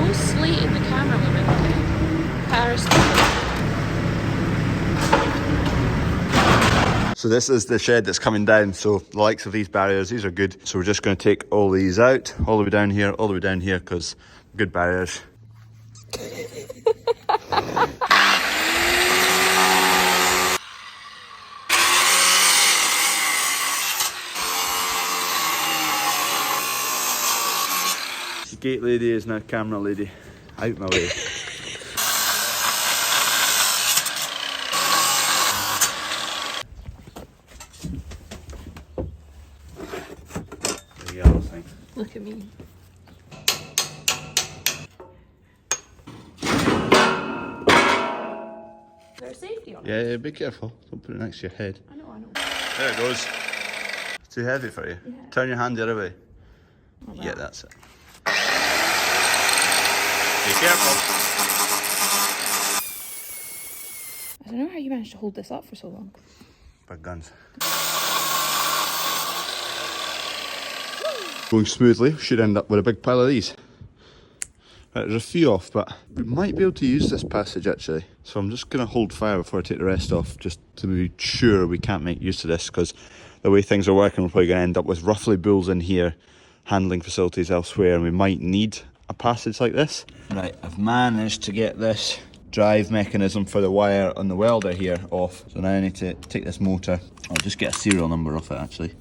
so slating the camera woman. Paris. So this is the shed that's coming down, so the likes of these barriers, these are good. So we're just going to take all these out, all the way down here, all the way down here, because good barriers. Gate lady is now camera lady. Out my way. The yellow thing. Look at me. Is there a safety on it? Yeah, be careful. Don't put it next to your head. I know. There it goes. It's too heavy for you. Yeah. Turn your hand the other way. Like that. Yeah, that's it. Be careful. I don't know how you managed to hold this up for so long. Big guns. Going smoothly, should end up with a big pile of these. Right, there's a few off, but we might be able to use this passage actually. So I'm just going to hold fire before I take the rest off, just to be sure we can't make use of this, because the way things are working, we're probably going to end up with roughly bulls in here, handling facilities elsewhere, and we might need a passage like this. Right, I've managed to get this drive mechanism for the wire on the welder here off. So now I need to take this motor. I'll just get a serial number off it actually.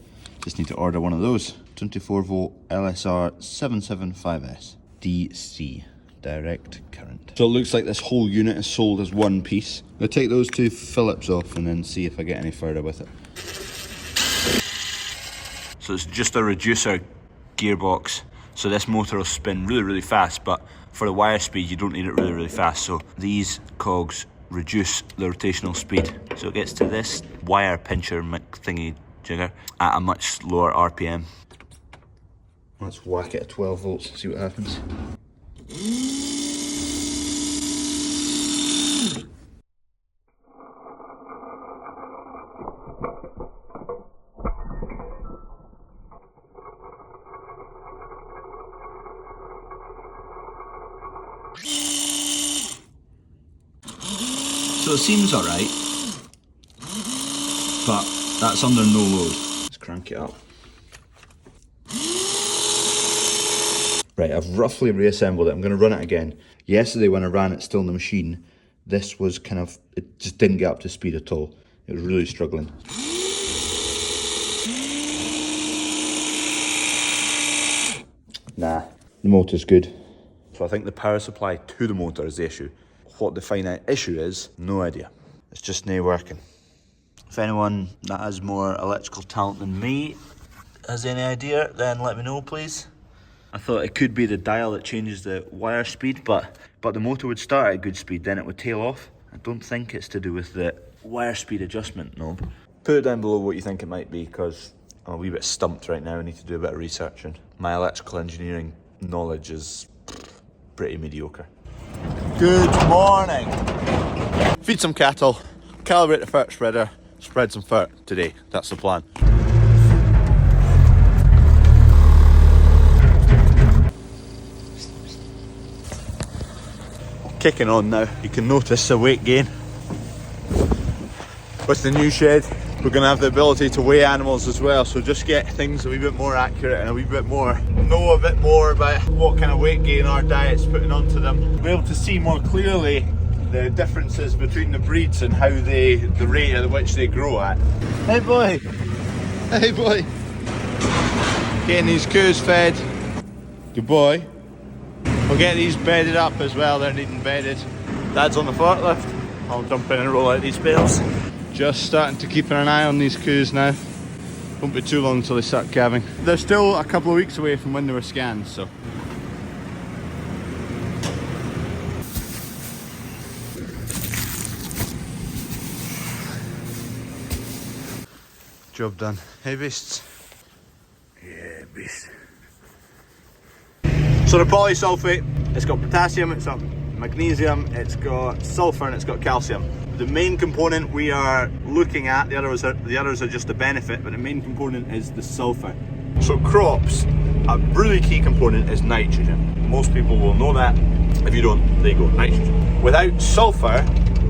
Just need to order one of those. 24 volt LSR 775S DC direct current. So it looks like this whole unit is sold as one piece. I'll take those two Phillips off and then see if I get any further with it. So it's just a reducer gearbox. So this motor will spin really, really fast, but for the wire speed, you don't need it really, really fast. So these cogs reduce the rotational speed. So it gets to this wire pincher thingy jigger at a much lower RPM. Let's whack it at 12 volts, see what happens. So it seems alright, but that's under no load. Let's crank it up. Right, I've roughly reassembled it. I'm going to run it again. Yesterday when I ran it still in the machine, this was kind of, it just didn't get up to speed at all. It was really struggling. Nah, the motor's good. So I think the power supply to the motor is the issue. What the finite issue is, no idea. It's just not working. If anyone that has more electrical talent than me has any idea, then let me know, please. I thought it could be the dial that changes the wire speed, but the motor would start at a good speed, then it would tail off. I don't think it's to do with the wire speed adjustment knob. Put it down below what you think it might be, because I'm a wee bit stumped right now. I need to do a bit of research, and my electrical engineering knowledge is pretty mediocre. Good morning. Feed some cattle, calibrate the fert spreader, spread some fert today. That's the plan. Kicking on now. You can notice the weight gain. With the new shed, we're going to have the ability to weigh animals as well, so just get things a wee bit more accurate and a wee bit more, know a bit more about what kind of weight gain our diet's putting onto them. Be able to see more clearly the differences between the breeds and how the rate at which they grow at. Hey boy! Hey boy! Getting these coos fed. Good boy. We'll get these bedded up as well, they're needing bedded. Dad's on the forklift. I'll jump in and roll out these bales. Just starting to keep an eye on these coos now. Won't be too long until they start calving. They're still a couple of weeks away from when they were scanned, so. Job done. Hey beasts. Yeah, beast. So the polysulfate, it's got potassium, it's got magnesium, it's got sulfur, and it's got calcium. The main component we are looking at, the others are just a benefit, but the main component is the sulfur. So crops a really key component is nitrogen. Most people will know that. If you don't, there you go, nitrogen. Without sulfur,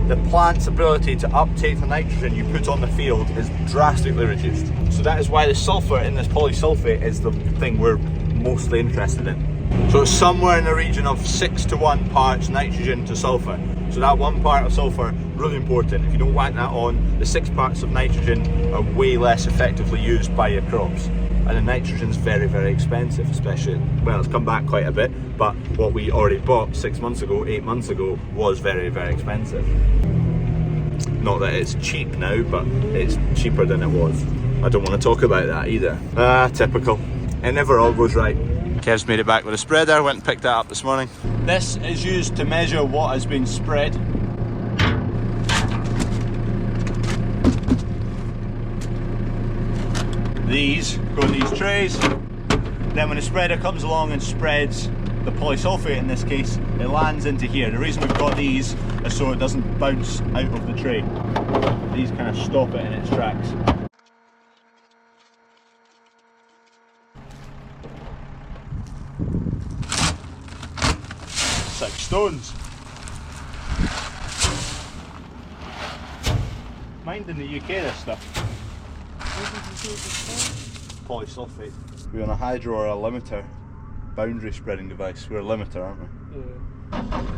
the plant's ability to uptake the nitrogen you put on the field is drastically reduced. So that is why the sulfur in this polysulfate is the thing we're mostly interested in. So it's somewhere in the region of 6 to 1 parts nitrogen to sulfur. So that 1 part of sulfur, really important. If you don't whack that on, the 6 parts of nitrogen are way less effectively used by your crops. And the nitrogen's very, very expensive, especially, well, it's come back quite a bit, but what we already bought 6 months ago, 8 months ago, was very, very expensive. Not that it's cheap now, but it's cheaper than it was. I don't want to talk about that either. Typical. It never all goes right. Kev's made it back with a spreader, went and picked that up this morning. This is used to measure what has been spread. These go in these trays. Then when the spreader comes along and spreads the polysulfate, in this case, it lands into here. The reason we've got these is so it doesn't bounce out of the tray. These kind of stop it in its tracks. It's like stones. Mind in the UK, this stuff. Polysulfate. We're on a hydro or a limiter boundary spreading device. We're a limiter, aren't we? Yeah.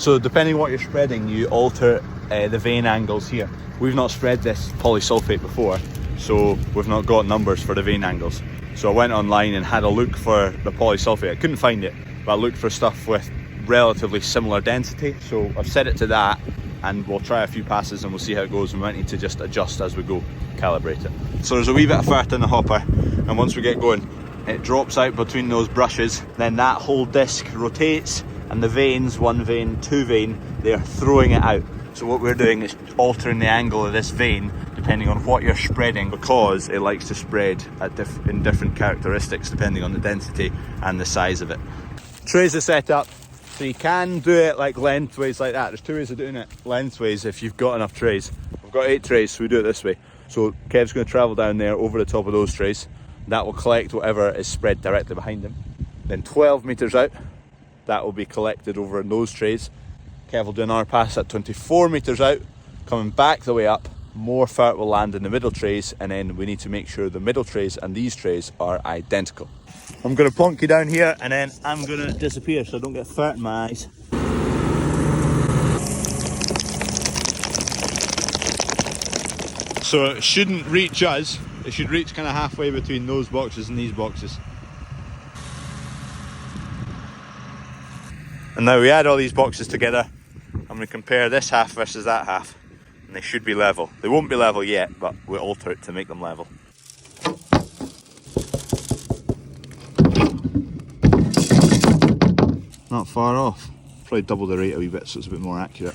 So depending on what you're spreading, you alter the vein angles here. We've not spread this polysulfate before, so we've not got numbers for the vein angles. So I went online and had a look for the polysulfate. I couldn't find it, but I looked for stuff with relatively similar density. So I've set it to that, and we'll try a few passes and we'll see how it goes. We might need to just adjust as we go, calibrate it. So there's a wee bit of fat in the hopper, and once we get going, it drops out between those brushes. Then that whole disc rotates, and the veins, 1 vein, 2 vein, they're throwing it out. So what we're doing is altering the angle of this vein depending on what you're spreading, because it likes to spread at in different characteristics depending on the density and the size of it. Trays are set up, so you can do it like lengthways like that. There's 2 ways of doing it lengthways if you've got enough trays. We've got 8 trays, so we do it this way. So Kev's going to travel down there over the top of those trays. That will collect whatever is spread directly behind him. Then 12 metres out, that will be collected over in those trays. Kev will do another pass at 24 metres out, coming back the way up. More fert will land in the middle trays, and then we need to make sure the middle trays and these trays are identical. I'm going to plonk you down here, and then I'm going to disappear so I don't get fert in my eyes. So it shouldn't reach us, it should reach kind of halfway between those boxes and these boxes. And now we add all these boxes together, I'm going to compare this half versus that half, and they should be level. They won't be level yet, but we'll alter it to make them level. Not far off. Probably double the rate a wee bit so it's a bit more accurate.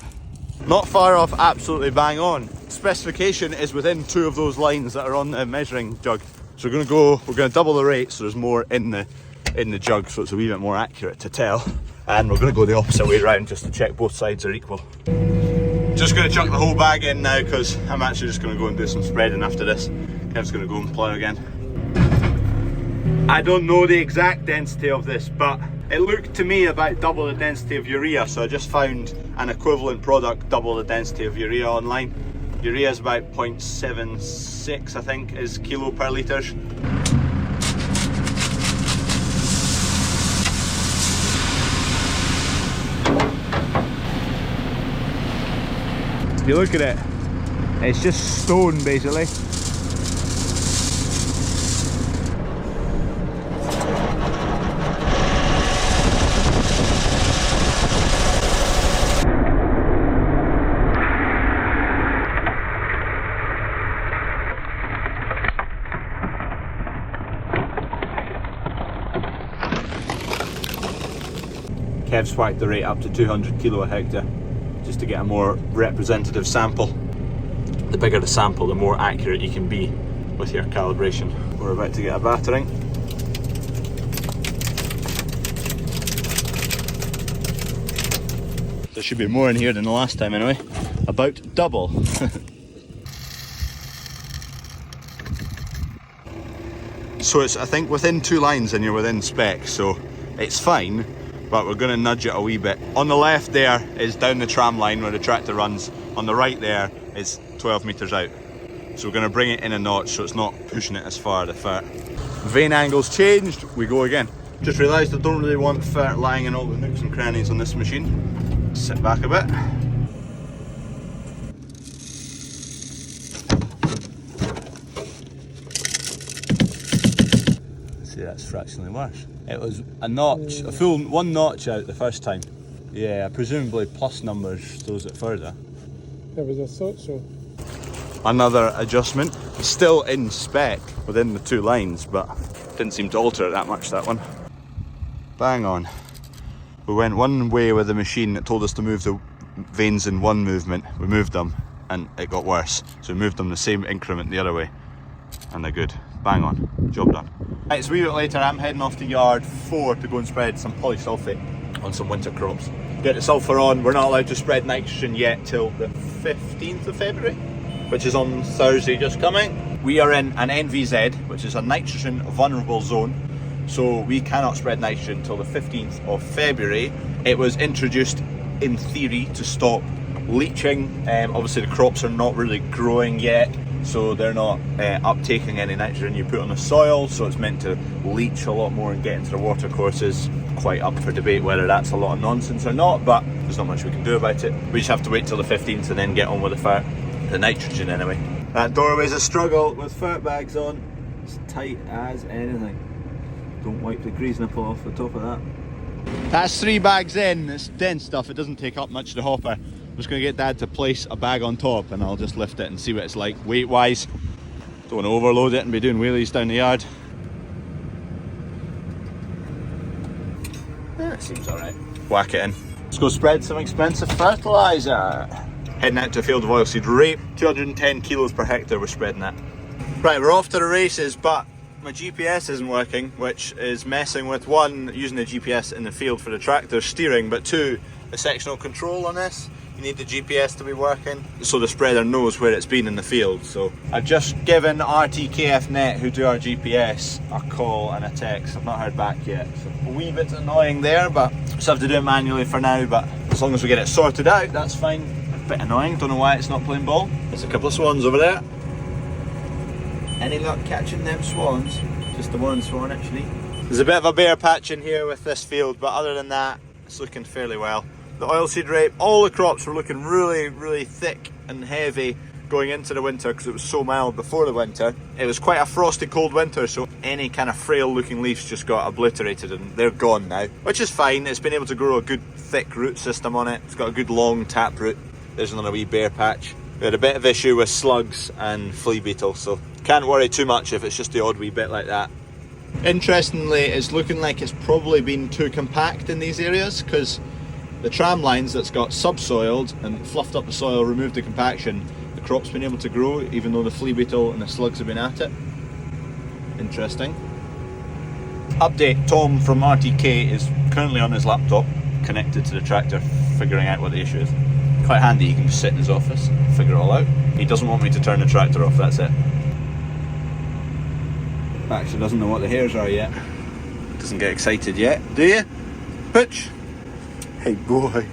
Not far off, absolutely bang on. Specification is within 2 of those lines that are on the measuring jug. So we're going to double the rate so there's more in the jug, so it's a wee bit more accurate to tell. And we're going to go the opposite way around just to check both sides are equal. Just going to chuck the whole bag in now because I'm actually just going to go and do some spreading after this. Kev's going to go and plough again. I don't know the exact density of this, but it looked to me about double the density of urea, so I just found an equivalent product double the density of urea online. Urea is about 0.76, I think, is kilo per litres. If you look at it, it's just stone basically. Kev's whacked the rate up to 200 kilo a hectare. To just to get a more representative sample. The bigger the sample, the more accurate you can be with your calibration. We're about to get a battering. There should be more in here than the last time anyway. About double. So it's, I think, within 2 lines and you're within spec, so it's fine, but we're going to nudge it a wee bit. On the left there is down the tram line where the tractor runs. On the right there is 12 metres out. So we're going to bring it in a notch so it's not pushing it as far, the fert. Vane angle's changed, we go again. Just realised I don't really want fert lying in all the nooks and crannies on this machine. Sit back a bit. See, that's fractionally worse. It was a notch, a full 1 notch out the first time. Yeah, presumably plus numbers throws it further. There was a thought so. Another adjustment, still in spec within the 2 lines, but didn't seem to alter it that much, that one. Bang on. We went one way with the machine that told us to move the vanes in one movement. We moved them and it got worse. So we moved them the same increment the other way and they're good. Bang on, job done. Right, it's a wee bit later, I'm heading off to yard 4 to go and spread some polysulphate on some winter crops. Get the sulphur on, we're not allowed to spread nitrogen yet till the 15th of February, which is on Thursday just coming. We are in an NVZ, which is a nitrogen vulnerable zone, so we cannot spread nitrogen until the 15th of February. It was introduced in theory to stop leaching. Obviously the crops are not really growing yet, so they're not uptaking any nitrogen you put on the soil, so it's meant to leach a lot more and get into the water courses. Quite up for debate whether that's a lot of nonsense or not, but there's not much we can do about it. We just have to wait till the 15th and then get on with the nitrogen anyway. That doorway's a struggle with fert bags on. It's tight as anything. Don't wipe the grease nipple off the top of that. That's 3 bags in. It's dense stuff, it doesn't take up much of the hopper. I'm just going to get Dad to place a bag on top and I'll just lift it and see what it's like weight wise. Don't want to overload it and be doing wheelies down the yard. That seems alright. Whack it in. Let's go spread some expensive fertiliser. Heading out to a field of oilseed rape. 210 kilos per hectare we're spreading that. Right, we're off to the races, but my GPS isn't working, which is messing with 1, using the GPS in the field for the tractor steering, but 2, the sectional control on this. You need the GPS to be working so the spreader knows where it's been in the field. So I've just given RTKF Net, who do our GPS, a call and a text. I've not heard back yet, so a wee bit annoying there, but just have to do it manually for now. But as long as we get it sorted out, that's fine. A bit annoying, don't know why it's not playing ball. There's a couple of swans over there. Any luck catching them swans? Just the one swan actually. There's a bit of a bare patch in here with this field, but other than that, it's looking fairly well. The oilseed rape, all the crops were looking really, really thick and heavy going into the winter because it was so mild before the winter. It was quite a frosty cold winter, so any kind of frail looking leaves just got obliterated and they're gone now, which is fine. It's been able to grow a good thick root system on it. It's got a good long tap root. There's another wee bare patch. We had a bit of issue with slugs and flea beetle, so can't worry too much if it's just the odd wee bit like that. Interestingly, it's looking like it's probably been too compact in these areas because the tram lines that's got subsoiled and fluffed up the soil, removed the compaction, the crop's been able to grow even though the flea beetle and the slugs have been at it. Interesting. Update, Tom from RTK is currently on his laptop connected to the tractor figuring out what the issue is. Quite handy, he can just sit in his office and figure it all out. He doesn't want me to turn the tractor off, that's it. Actually doesn't know what the hairs are yet. Doesn't get excited yet, do you? Pooch? Hey boy.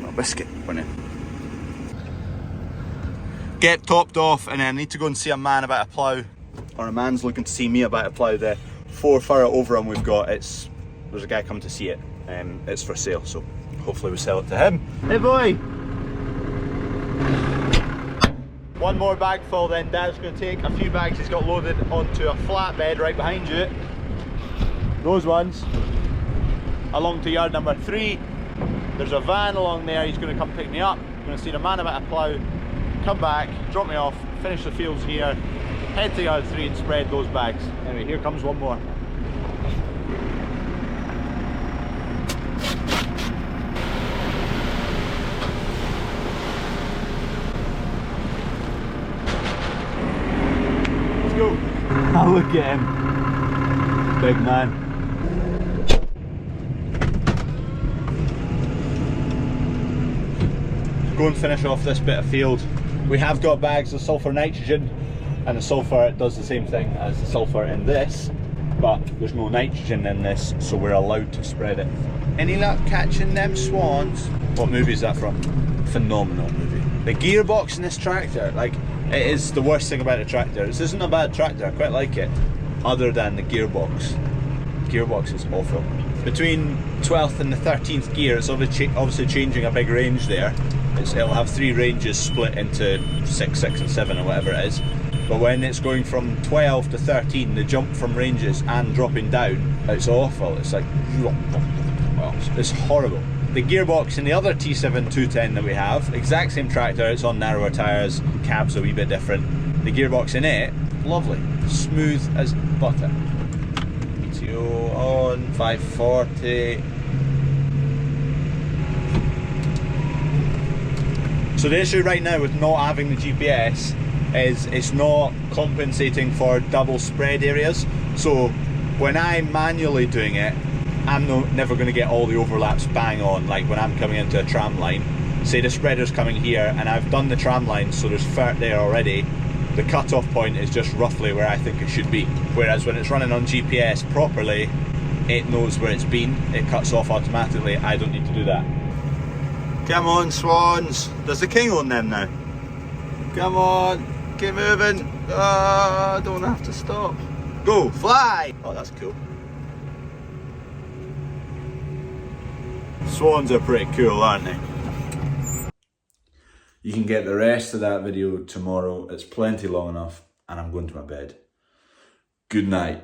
Not a biscuit, wasn't it? Get topped off and then I need to go and see a man about a plough. Or a man's looking to see me about a plough. The 4 furrow overrun we've got, there's a guy coming to see it. It's for sale, so hopefully we sell it to him. Hey boy! One more bag full, then Dad's going to take a few bags he's got loaded onto a flatbed right behind you. Those ones along to yard number 3. There's a van along there, he's going to come pick me up. I'm going to see the man about a plough, come back, drop me off, finish the fields here, head to yard 3 and spread those bags. Anyway, here comes one more. go. Oh, look at him. Big man. Go and finish off this bit of field. We have got bags of sulfur nitrogen, and the sulfur does the same thing as the sulfur in this, but there's no nitrogen in this, so we're allowed to spread it. Any luck catching them swans? What movie is that from? Phenomenal movie. The gearbox in this tractor, like, it is the worst thing about the tractor. This isn't a bad tractor, I quite like it, other than the gearbox. The gearbox is awful. Between 12th and the 13th gear, it's obviously changing a big range there. It'll have 3 ranges split into 6, 6 and 7 or whatever it is. But when it's going from 12 to 13, the jump from ranges and dropping down, it's awful. It's like, well, it's horrible. The gearbox in the other T7 210 that we have, exact same tractor, it's on narrower tyres, cab's a wee bit different. The gearbox in it, lovely, smooth as butter. PTO on, 540. So the issue right now with not having the GPS is it's not compensating for double spread areas. So when I'm manually doing it, I'm never going to get all the overlaps bang on. Like when I'm coming into a tram line, say the spreader's coming here and I've done the tram line, so there's fert there already, the cut-off point is just roughly where I think it should be. Whereas when it's running on GPS properly, it knows where it's been, it cuts off automatically, I don't need to do that. Come on, swans. Does the king own them now? Come on, keep moving. I don't have to stop. Go, fly! Oh, that's cool. Swans are pretty cool, aren't they? You can get the rest of that video tomorrow. It's plenty long enough, and I'm going to my bed. Good night.